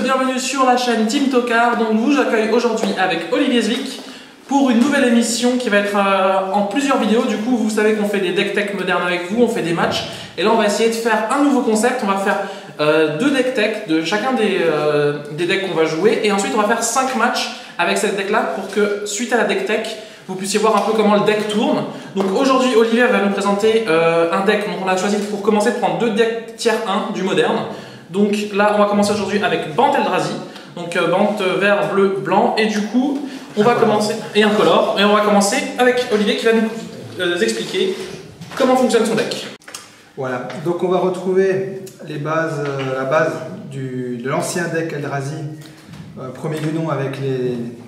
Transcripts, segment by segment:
bienvenue sur la chaîne Team Tokar. Donc vous j'accueille aujourd'hui avec Olivier Zwick pour une nouvelle émission qui va être en plusieurs vidéos. Du coup vous savez qu'on fait des deck tech modernes avec vous, on fait des matchs. Et là on va essayer de faire un nouveau concept, on va faire 2 deck tech de chacun des decks qu'on va jouer. Et ensuite on va faire 5 matchs avec cette deck là pour que suite à la deck tech, vous puissiez voir un peu comment le deck tourne. Donc aujourd'hui Olivier va nous présenter un deck. Donc on a choisi pour commencer de prendre 2 decks tier 1 du moderne. Donc là on va commencer aujourd'hui avec Bant Eldrazi. Donc Bant vert, bleu, blanc. Et du coup on va commencer, et un color. Et on va commencer avec Olivier qui va nous expliquer comment fonctionne son deck. Voilà, donc on va retrouver les bases, la base de l'ancien deck Eldrazi, premier du nom avec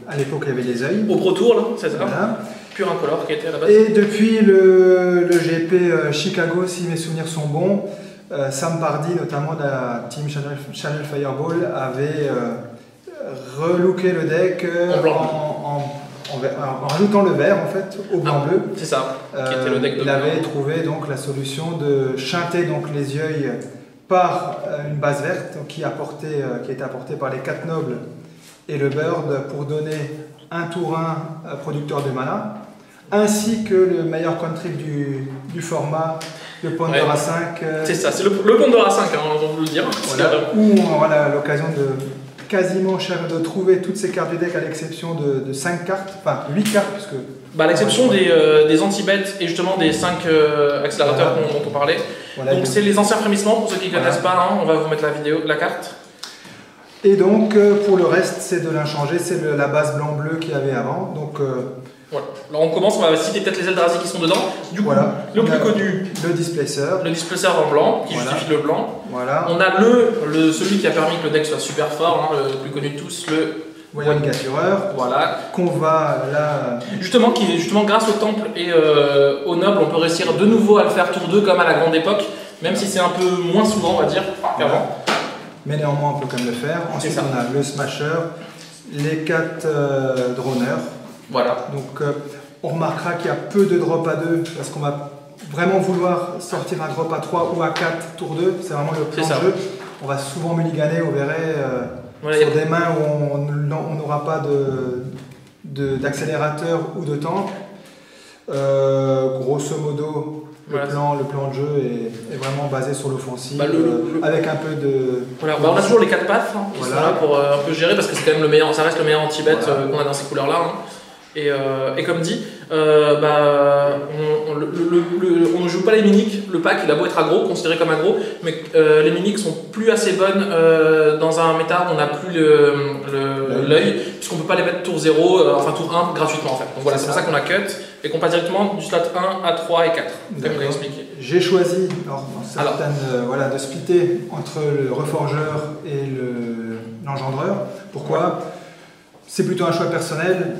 à l'époque il y avait les œils. Au Pro Tour là, c'est ça. Voilà. Pur incolore qui était à la base. Et depuis le GP Chicago, si mes souvenirs sont bons, Sam Pardy, notamment de la team Channel Fireball, avait relooké le deck en rajoutant le vert en fait au blanc-bleu. C'est ça, qui était le deck de il avait trouvé donc la solution de chanter donc les yeux par une base verte donc, qui était apportée par les 4 nobles et le bird pour donner un tour 1 producteur de mana, ainsi que le meilleur contrib du format, le Ponder à 5. C'est ça, c'est le Ponder à 5, hein, on veut le dire. Voilà, où on aura l'occasion de quasiment de trouver toutes ces cartes du deck à l'exception de 5 cartes, enfin 8 cartes puisque... Bah, à l'exception des anti-bêtes et justement des 5 accélérateurs dont on parlait. Voilà, donc c'est les anciens frémissements pour ceux qui ne connaissent pas, hein, on va vous mettre la carte. Et donc pour le reste c'est de l'inchangé, c'est la base blanc-bleu qu'il y avait avant. Donc, voilà. Alors on commence, on va citer peut-être les Eldrazi qui sont dedans. Du coup, le plus connu, le Displacer. Le Displacer en blanc, qui justifie le blanc. Voilà. On a celui qui a permis que le deck soit super fort, hein, le plus connu de tous, le Voyant Captureur. Voilà. Qu'on va là... Justement, grâce au temple et au noble, on peut réussir de nouveau à le faire tour 2 comme à la grande époque, même si c'est un peu moins souvent, on va dire, qu'avant. Mais néanmoins, on peut quand même le faire. Ensuite, on a le Smasher, les 4 droneurs. Voilà. Donc, on remarquera qu'il y a peu de drop à 2 parce qu'on va vraiment vouloir sortir un drop à 3 ou à 4 tour 2. C'est vraiment le plan de jeu. On va souvent mulliganer, vous verrez, sur des mains où on n'aura pas d'accélérateur ou de temple. Grosso modo, le plan de jeu est vraiment basé sur l'offensive, avec un peu de... Voilà, on a toujours les 4 paths hein, qui sont là pour un peu gérer parce que c'est quand même ça reste le meilleur anti-bet qu'on a dans ces couleurs-là. Hein. Et comme dit, on ne joue pas les mimiques, le pack il a beau être aggro, considéré comme aggro, mais les mimiques sont plus assez bonnes dans un méta où on n'a plus l'œil, puisqu'on ne peut pas les mettre tour 0, enfin tour 1 gratuitement en fait. Donc voilà, c'est pour ça qu'on a cut et qu'on passe directement du slot 1 à 3 et 4, comme on l'a expliqué. J'ai choisi de splitter entre le reforgeur et l'engendreur. Pourquoi? C'est plutôt un choix personnel.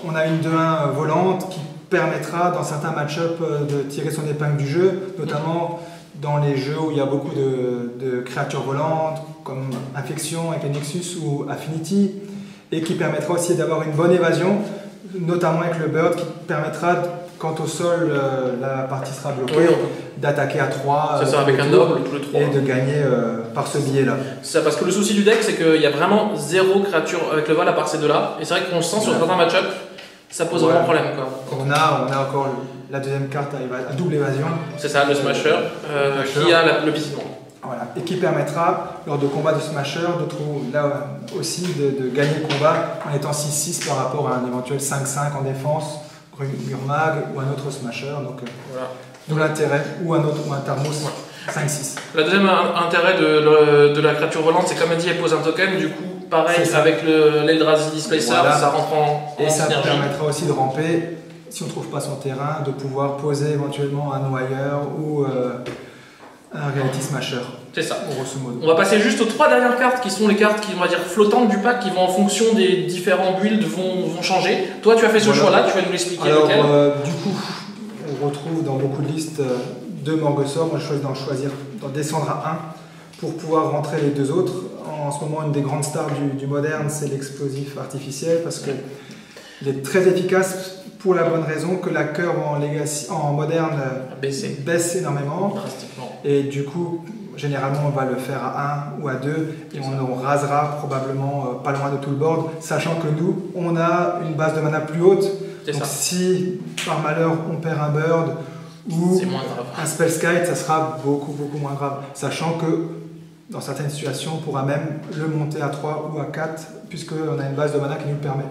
On a une 2-1 volante qui permettra dans certains match-up de tirer son épingle du jeu, notamment dans les jeux où il y a beaucoup de créatures volantes comme Infection avec les Nexus ou Affinity, et qui permettra aussi d'avoir une bonne évasion, notamment avec le Bird qui permettra, quand au sol la partie sera bloquée, d'attaquer à 3 c'est ça, avec un noble tous les 3 et de gagner par ce biais là. C'est ça, parce que le souci du deck c'est qu'il y a vraiment 0 créature avec le vol à part ces deux là, et c'est vrai qu'on le sent sur certains match-up, ça pose vraiment problème quoi. On a encore la deuxième carte à double évasion. C'est ça, le Smasher, qui a le bisinement. Voilà, et qui permettra lors de combats de Smasher aussi de gagner le combat en étant 6-6 par rapport à un éventuel 5-5 en défense, Gurmag ou un autre Smasher. Donc d'où l'intérêt, ou un Thermos 5-6. Le deuxième intérêt de la créature volante, c'est comme elle dit, elle pose un token, du coup pareil avec l'Eldrazi Displacer, ça rentre en et ça synergie. Permettra aussi de ramper, si on ne trouve pas son terrain, de pouvoir poser éventuellement un Noyeur ou un Reality Smasher. C'est ça. Grosso modo. On va passer juste aux 3 dernières cartes qui sont les cartes qui, on va dire, flottantes du pack, qui vont en fonction des différents builds vont changer. Toi tu as fait ce choix là, tu vas nous l'expliquer. Alors du coup, on retrouve dans beaucoup de listes 2 Morgosaur. Moi je choisis d'en descendre à 1 pour pouvoir rentrer les 2 autres. En ce moment, une des grandes stars du moderne, c'est l'explosif artificiel parce qu'il est très efficace pour la bonne raison que la curve en moderne baisse énormément. Et du coup, généralement on va le faire à 1 ou à 2 et on rasera probablement pas loin de tout le board, sachant que nous, on a une base de mana plus haute. Donc si par malheur on perd un bird ou un spellskite, ça sera beaucoup moins grave, sachant que dans certaines situations on pourra même le monter à 3 ou à 4 puisqu'on a une base de mana qui nous le permet.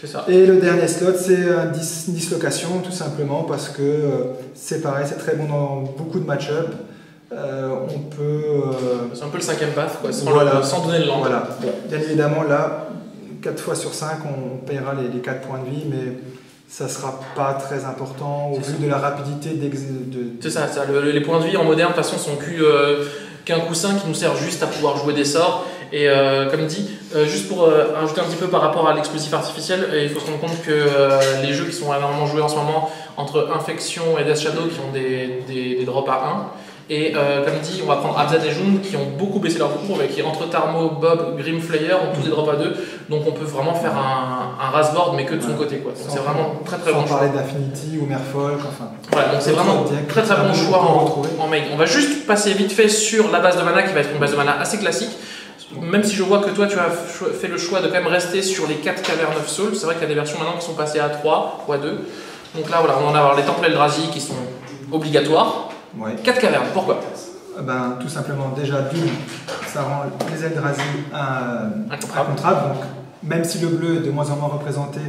Ça. Et le dernier slot, c'est une dislocation, tout simplement parce que c'est pareil, c'est très bon dans beaucoup de match-up. On peut. C'est un peu le 5e path, quoi, sans donner le land. Voilà. Bon, bien évidemment, là, 4 fois sur 5, on paiera les 4 points de vie, mais ça ne sera pas très important au vu de la rapidité C'est ça. Les points de vie en moderne, de toute façon, sont qu'un coussin qui nous sert juste à pouvoir jouer des sorts. Et comme dit, juste pour ajouter un petit peu par rapport à l'explosif artificiel, il faut se rendre compte que les jeux qui sont énormément joués en ce moment, entre Infection et Death Shadow, qui ont des drops à 1, et comme dit, on va prendre Abzad et Jund qui ont beaucoup baissé leur cours, et qui entre Tarmo, Bob, Grimflayer ont tous des drops à 2, donc on peut vraiment faire un rasboard mais que de son côté, quoi. Donc c'est vraiment très bon choix. Sans parler d'Affinity ou Merfolk, enfin. Voilà, donc c'est vraiment très bon choix en main. On va juste passer vite fait sur la base de mana qui va être une base de mana assez classique. Même si je vois que toi tu as fait le choix de quand même rester sur les 4 Cavernes of Souls, c'est vrai qu'il y a des versions maintenant qui sont passées à 3 ou à 2. Donc là voilà, on va avoir les Temples Eldrazi qui sont obligatoires. Ouais. 4 cavernes, pourquoi? Tout simplement, déjà d'une, ça rend les Eldrazi incontrables. Donc même si le bleu est de moins en moins représenté,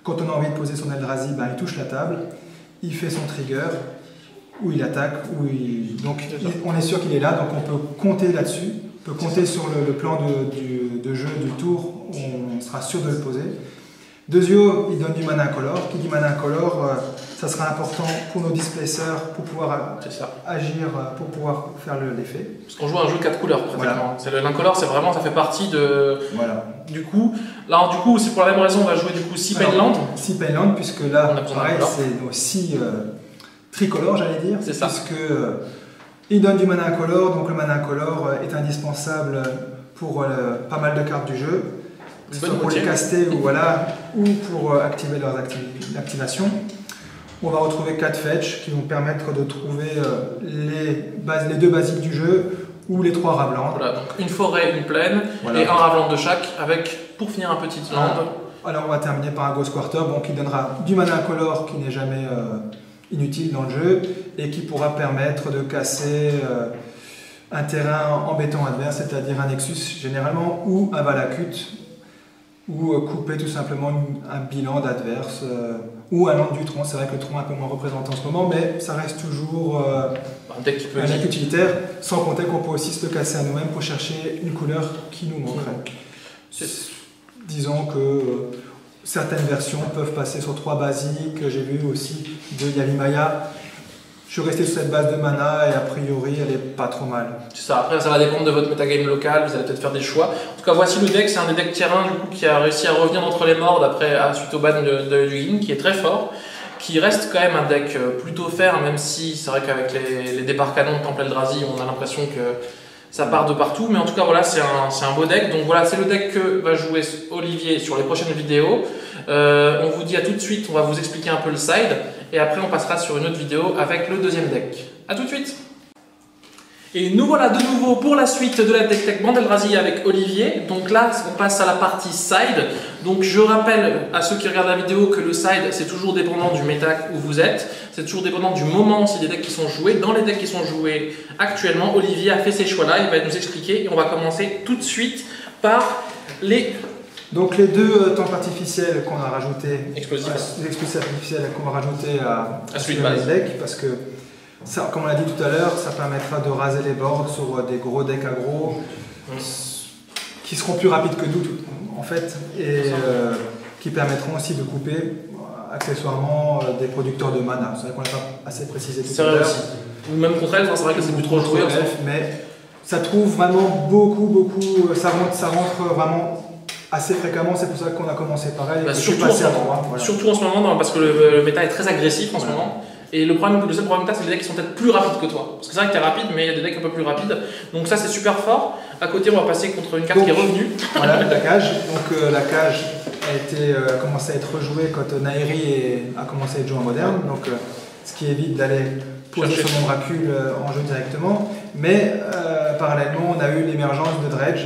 quand on a envie de poser son Eldrazi, il touche la table, il fait son trigger, ou il attaque, donc on est sûr qu'il est là, donc on peut compter là-dessus. On peut compter sur le plan de jeu du tour, on sera sûr de le poser. Deuxièmement, il donne du mana incolore. Qui dit mana incolore, ça sera important pour nos displacers pour pouvoir agir, pour pouvoir faire l'effet. Parce qu'on joue un jeu 4 couleurs pratiquement. Voilà. L'incolore, c'est vraiment, ça fait partie de. Voilà. Du coup, c'est pour la même raison, on va jouer 6 Painland. 6 Painland, puisque là, pareil, c'est aussi tricolore, j'allais dire. C'est ça. Puisque il donne du mana incolore, donc le mana incolore est indispensable pour pas mal de cartes du jeu. Soit pour les caster ou pour activer leurs activations. On va retrouver 4 fetch qui vont permettre de trouver les 2 basiques du jeu ou les 3 Ravlands. Voilà, donc une forêt, une plaine et un Ravland de chaque avec, pour finir, un petit land. Alors on va terminer par un Ghost Quarter qui donnera du mana incolore qui n'est jamais inutile dans le jeu et qui pourra permettre de casser un terrain embêtant adverse, c'est-à-dire un Nexus généralement ou un Valakut, ou couper tout simplement un bilan d'adverse ou un land du tronc. C'est vrai que le tronc est un peu moins représenté en ce moment, mais ça reste toujours un deck utilitaire, sans compter qu'on peut aussi se le casser à nous-mêmes pour chercher une couleur qui nous manquerait. Disons que certaines versions peuvent passer sur 3 basiques. J'ai vu aussi de Yavimaya. Je suis resté sur cette base de mana et a priori elle est pas trop mal. C'est ça, après ça va dépendre de votre metagame local, vous allez peut-être faire des choix. En tout cas voici le deck, c'est un des decks terrain du coup, qui a réussi à revenir d'entre les morts suite au ban de Yugin, qui est très fort, qui reste quand même un deck plutôt fair, même si c'est vrai qu'avec les départs canons de Temple Eldrazi on a l'impression que ça part de partout, mais en tout cas voilà, c'est un beau deck. Donc voilà, c'est le deck que va jouer Olivier sur les prochaines vidéos. On vous dit à tout de suite, on va vous expliquer un peu le side, et après on passera sur une autre vidéo avec le deuxième deck. A tout de suite. Et nous voilà de nouveau pour la suite de la deck tech Bande Eldrazi avec Olivier. Donc là, on passe à la partie side. Donc je rappelle à ceux qui regardent la vidéo que le side, c'est toujours dépendant du méta où vous êtes. C'est toujours dépendant du moment aussi des decks qui sont joués. Dans les decks qui sont joués actuellement, Olivier a fait ces choix-là. Il va nous expliquer et on va commencer tout de suite par les... Donc les 2 temples artificiels qu'on a rajoutés, explosifs artificiels qu'on va rajouter à celui de base. Deck, parce que ça, comme on l'a dit tout à l'heure, ça permettra de raser les boards sur des gros decks aggro qui seront plus rapides que nous en fait, et qui permettront aussi de couper accessoirement des producteurs de mana. C'est vrai qu'on n'a pas assez précisé tout à l'heure. Ou même contre elf, c'est vrai que c'est plus trop joué. Mais ça trouve vraiment beaucoup, ça rentre vraiment assez fréquemment, c'est pour ça qu'on a commencé pareil. Surtout en ce moment, parce que le méta est très agressif en ce moment. Et le seul problème que tu as, c'est les decks qui sont peut-être plus rapides que toi. Parce que c'est vrai que tu es rapide, mais il y a des decks un peu plus rapides. Donc ça, c'est super fort. À côté, on va passer contre une carte qui est revenue. Voilà, la cage. Donc la cage a commencé à être rejouée quand Nairi a commencé à être joué en moderne. Donc ce qui évite d'aller poser son ombracule en jeu directement. Mais parallèlement, on a eu l'émergence de Dredge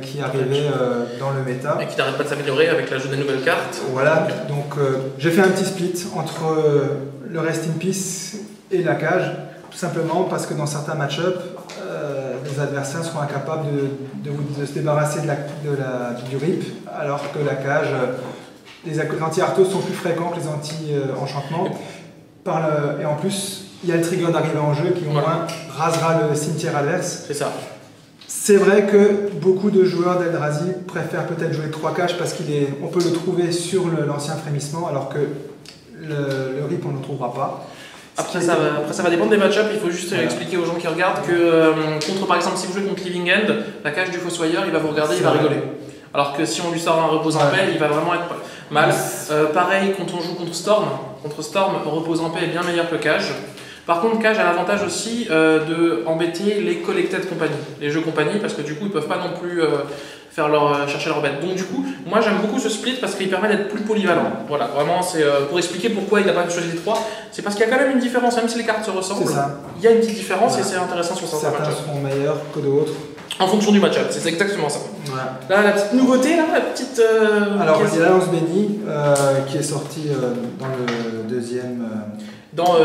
qui arrivait dans le méta. Et qui n'arrête pas de s'améliorer avec l'ajout des nouvelles cartes. Voilà, donc j'ai fait un petit split entre le Rest in Peace et la cage, tout simplement parce que dans certains match-up, les adversaires seront incapables de se débarrasser du rip, alors que la cage, les anti-arthos sont plus fréquents que les anti-enchantements. Et en plus, il y a le trigger d'arrivée en jeu qui au moins rasera le cimetière adverse. C'est ça. C'est vrai que beaucoup de joueurs d'Eldrazi préfèrent peut-être jouer 3 caches parce qu'on peut le trouver sur l'ancien frémissement, alors que le rip on ne le trouvera pas. Après ça va dépendre des match-ups, il faut juste expliquer aux gens qui regardent que contre, par exemple, si vous jouez contre Living End, la cage du Fossoyeur, il va vous regarder, il va rigoler. Alors que si on lui sort un repose en paix, il va vraiment être mal. Pareil quand on joue contre Storm, repose en paix est bien meilleur que cage. Par contre, Cage a l'avantage aussi d'embêter les collected compagnies, les jeux compagnies, parce que du coup, ils ne peuvent pas non plus chercher leur bête. Donc du coup, moi j'aime beaucoup ce split parce qu'il permet d'être plus polyvalent. Voilà, vraiment, c'est pour expliquer pourquoi il n'a pas choisi les 3. C'est parce qu'il y a quand même une différence, même si les cartes se ressemblent. Il y a une petite différence et c'est intéressant sur certains match-ups. Certains seront meilleurs que d'autres. En fonction du match-up, c'est exactement ça. Là, la petite nouveauté, la petite... Alors, il y a l'Alliance Bénie qui est sortie dans le deuxième... dans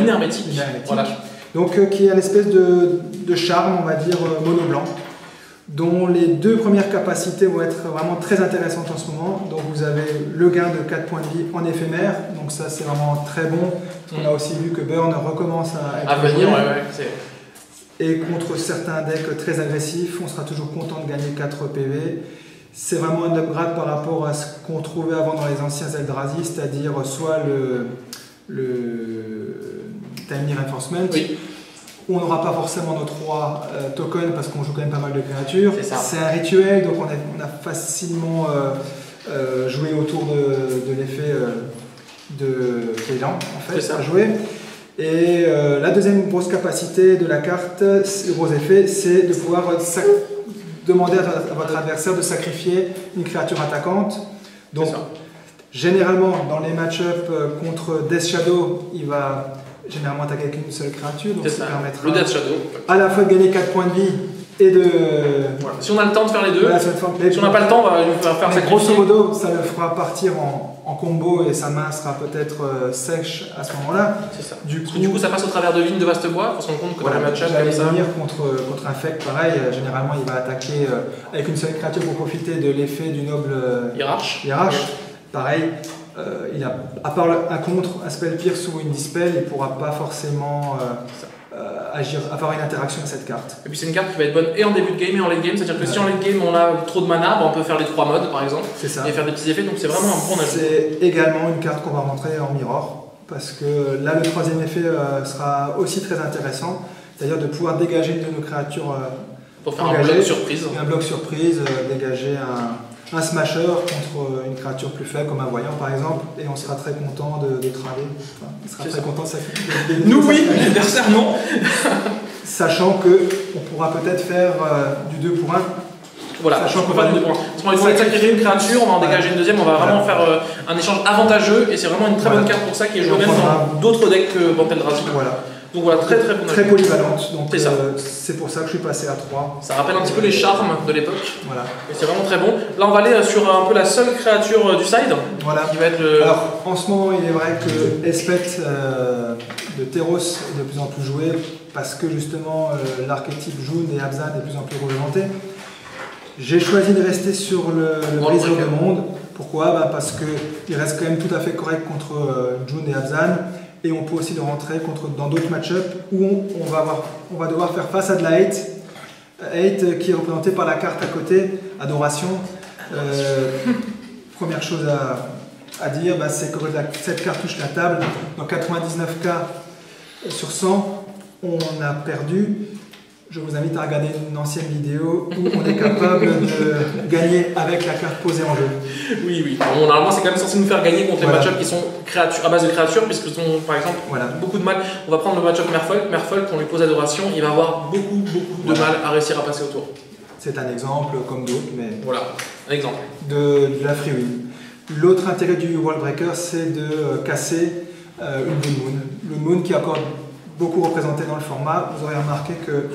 l'Hermétique. Voilà. Donc, qui est une espèce de charme, on va dire, mono-blanc, dont les 2 premières capacités vont être vraiment très intéressantes en ce moment. Donc, vous avez le gain de 4 points de vie en éphémère, donc ça, c'est vraiment très bon. On a aussi vu que Burn recommence à venir. Et contre certains decks très agressifs, on sera toujours content de gagner 4 PV. C'est vraiment un upgrade par rapport à ce qu'on trouvait avant dans les anciens Eldrazi, c'est-à-dire soit le Timely Reinforcement, où on n'aura pas forcément nos 3 tokens parce qu'on joue quand même pas mal de créatures. C'est un rituel, donc on a facilement joué autour de l'effet de Kélan, en fait, à jouer. Et la deuxième grosse capacité de la carte, le gros effet, c'est de pouvoir demander à votre adversaire de sacrifier une créature attaquante. Donc, généralement, dans les match-up contre Death Shadow, il va généralement attaquer avec une seule créature. Donc, ça permettra le Death Shadow. À la fois de gagner 4 points de vie et de... Voilà. Si on a le temps de faire les deux, si on n'a pas le temps, on va lui faire sacrifier. Grosso modo, ça le fera partir en combo et sa main sera peut-être sèche à ce moment-là. C'est ça. Du coup, ça passe au travers de vignes de vaste bois. On se rend compte que dans le match-up comme ça. Contre un fect, pareil, généralement il va attaquer avec une seule créature pour profiter de l'effet du noble hiérarche. Pareil, à part un contre, un spell pierce ou une dispel, il ne pourra pas forcément agir, avoir une interaction avec cette carte. Et puis c'est une carte qui va être bonne et en début de game et en late game, c'est-à-dire que si en late game on a trop de mana, on peut faire les 3 modes par exemple, et faire des petits effets, donc c'est vraiment un bon ajout. C'est également une carte qu'on va rentrer en mirror, parce que là le 3e effet sera aussi très intéressant, c'est-à-dire de pouvoir dégager une de nos créatures pour faire un bloc surprise. Un bloc surprise, dégager un smasher contre une créature plus faible comme un voyant par exemple, et on sera très content de traver. Enfin, il sera très content de sacrifier. Nous oui, l'adversaire non. Sachant qu'on pourra peut-être faire du 2 pour 1. Voilà, sachant qu'on va du 2 pour 1. Parce qu'on va sacrifier une créature, on va en dégager une deuxième, on va vraiment faire un échange avantageux, et c'est vraiment une très bonne carte pour ça qui est jouée même dans d'autres decks que Bantel Drazi. Donc voilà, très bon. Très polyvalente, donc c'est pour ça que je suis passé à 3. Ça rappelle un petit peu les charmes de l'époque. Voilà. Et c'est vraiment très bon. Là on va aller sur un peu la seule créature du side. Voilà. Qui va être le... Alors en ce moment il est vrai que Espect de Theros est de plus en plus joué parce que justement l'archétype June et Abzan est de plus en plus représenté. J'ai choisi de rester sur le briseur de monde. Pourquoi ? Parce qu'il reste quand même tout à fait correct contre June et Abzan. Et on peut aussi le rentrer dans d'autres match-up où on va devoir faire face à de la hate. Hate qui est représentée par la carte à côté, Adoration. Première chose à dire, c'est que cette carte touche la table. Dans 99 cas sur 100, on a perdu. Je vous invite à regarder une ancienne vidéo où on est capable de gagner avec la carte posée en jeu. Oui. Bon, normalement, c'est quand même censé nous faire gagner contre les match-ups qui sont à base de créatures, puisque sont, par exemple, beaucoup de mal. On va prendre le match-up Merfolk. Merfolk, on lui pose Adoration, il va avoir beaucoup de mal à réussir à passer autour. C'est un exemple comme d'autres, mais... Voilà, un exemple. De la free win. L'autre intérêt du Wall Breaker, c'est de casser une Blue Moon. Blue Moon qui est encore beaucoup représentée dans le format. Vous aurez remarqué qu'il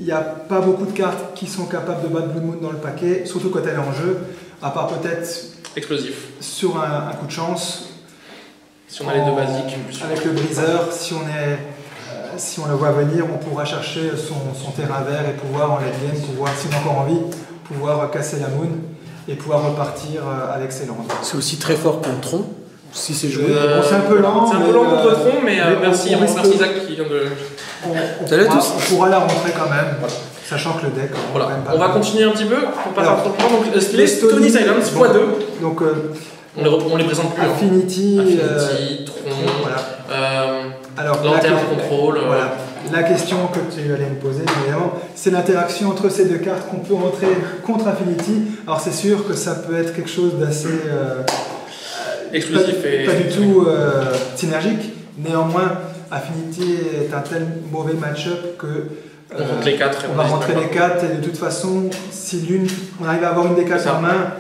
n'y a pas beaucoup de cartes qui sont capables de battre Blue Moon dans le paquet, surtout quand elle est en jeu, à part peut-être explosif. Sur un coup de chance. Si on a les deux basiques. Avec le briseur, si on le voit venir, on pourra chercher son terrain vert et pouvoir en late game, si on a encore envie, pouvoir casser la moon et pouvoir repartir avec ses landes. C'est aussi très fort contre Tron, si c'est joué. Bon, c'est un peu lent. C'est un peu lent contre Tron, mais merci Isaac qui vient de... On pourra la rentrer quand même, voilà. Sachant que le deck... Voilà. On va continuer un petit peu, pour pas faire trop de temps. Donc, les Stony Silence x2. Donc, on les présente plus. Affinity, Tron, voilà. Alors, Lanterne Contrôle. Voilà. La question que tu allais me poser, évidemment, c'est l'interaction entre ces deux cartes qu'on peut rentrer contre Affinity. Alors c'est sûr que ça peut être quelque chose d'assez exclusif pas du tout synergique. Néanmoins, Affinity est un tel mauvais match-up que on rentre les 4 on va rentrer les 4 et de toute façon, si on arrive à avoir une des 4 en main,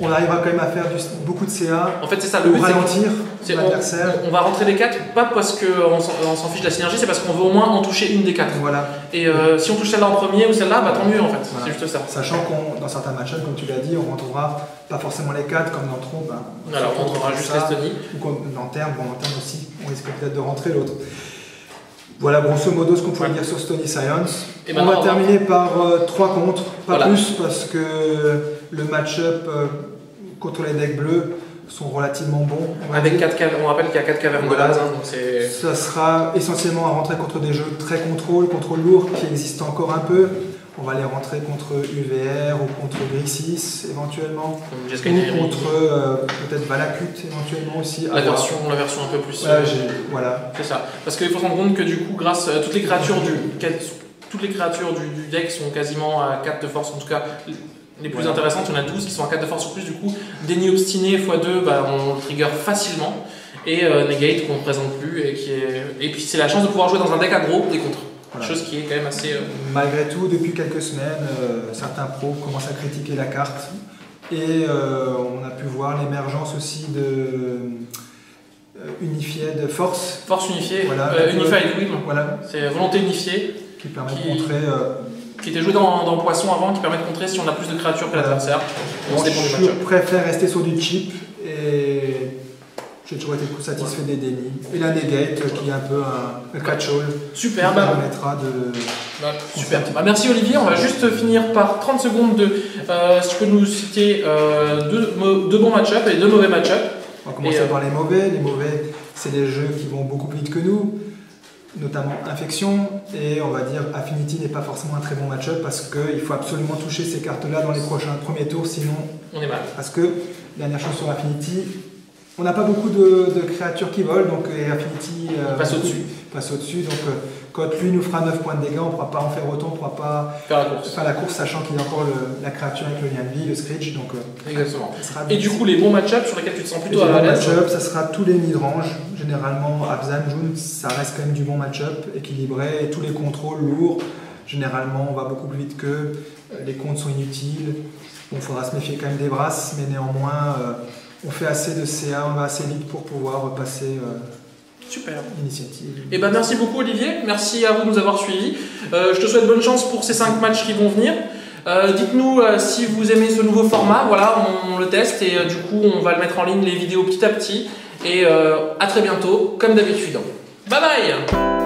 on arrivera quand même à faire beaucoup de CA. En fait, c'est ça le but. Ralentir l'adversaire. On va rentrer les 4, pas parce qu'on s'en fiche de la synergie, c'est parce qu'on veut au moins en toucher une des 4. Voilà. Et si on touche celle-là en premier ou celle-là, bah tant mieux en fait. Voilà. C'est juste ça. Sachant qu'on, dans certains match-ups, comme tu l'as dit, on rentrera pas forcément les 4 comme dans Tron. Alors on rentrera juste l'Estonie. Ou comme Lanterne, Lanterne aussi, on risque peut-être de rentrer l'autre. Voilà grosso modo ce qu'on pourrait dire sur Stony Silence. Et on va terminer par 3 contre, pas plus parce que le match-up contre les decks bleus sont relativement bons. Avec 4 on rappelle qu'il y a 4 cavernes de base. Ça sera essentiellement à rentrer contre des jeux très contrôle lourd qui existent encore un peu. On va les rentrer contre UVR ou contre Grixis éventuellement. Ou contre peut-être Valakut éventuellement aussi. La version un peu plus. Voilà. C'est ça. Parce qu'il faut se rendre compte que du coup, grâce à toutes les créatures du deck sont quasiment à 4 de force, en tout cas les plus intéressantes, il y en a 12 qui sont à 4 de force ou plus. Du coup, Déni Obstiné x2, on le trigger facilement. Et Negate qu'on ne présente plus. Et puis c'est la chance de pouvoir jouer dans un deck aggro des contres. Voilà. Chose qui est quand même assez... Malgré tout, depuis quelques semaines, certains pros commencent à critiquer la carte. Et on a pu voir l'émergence aussi de Unified Force. Force unifiée, voilà, Unified Will. Voilà. C'est volonté unifiée. Qui permet de contrer... qui était joué dans Poisson avant, qui permet de contrer si on a plus de créatures que l'adversaire. Je préfère rester sur du cheap et... J'ai toujours été satisfait des dénis. Et la Negate qui est un peu un catch-all. Super. Qui permettra de... Super. Merci Olivier. On va juste finir par 30 secondes de... si tu peux nous citer deux bons match-up et 2 mauvais match-up. On va commencer par les mauvais. Les mauvais, c'est des jeux qui vont beaucoup plus vite que nous, notamment Infection. Et on va dire Affinity n'est pas forcément un très bon match-up parce qu'il faut absolument toucher ces cartes-là dans les premiers tours, sinon... On est mal. Parce que, dernière chose sur Affinity... On n'a pas beaucoup de créatures qui volent, donc Affinity passe au-dessus. Donc quand lui nous fera 9 points de dégâts, on ne pourra pas en faire autant, on ne pourra pas faire la course, sachant qu'il y a encore la créature avec le lien de vie, le Screech. Donc, exactement. Et du coup, les bons match-ups sur lesquels tu te sens plutôt à l'aise? Les bons match-up, ça sera tous les mid-range. Généralement, Abzan, June, ça reste quand même du bon match-up, équilibré. Et tous les contrôles lourds, généralement, on va beaucoup plus vite qu'eux. Les comptes sont inutiles. Il faudra se méfier quand même des brasses, mais néanmoins... on fait assez de CA, on va assez vite pour pouvoir passer l'initiative. Et merci beaucoup Olivier, merci à vous de nous avoir suivis. Je te souhaite bonne chance pour ces 5 matchs qui vont venir. Dites-nous si vous aimez ce nouveau format, voilà, on le teste et du coup on va le mettre en ligne les vidéos petit à petit. Et à très bientôt, comme d'habitude. Bye bye.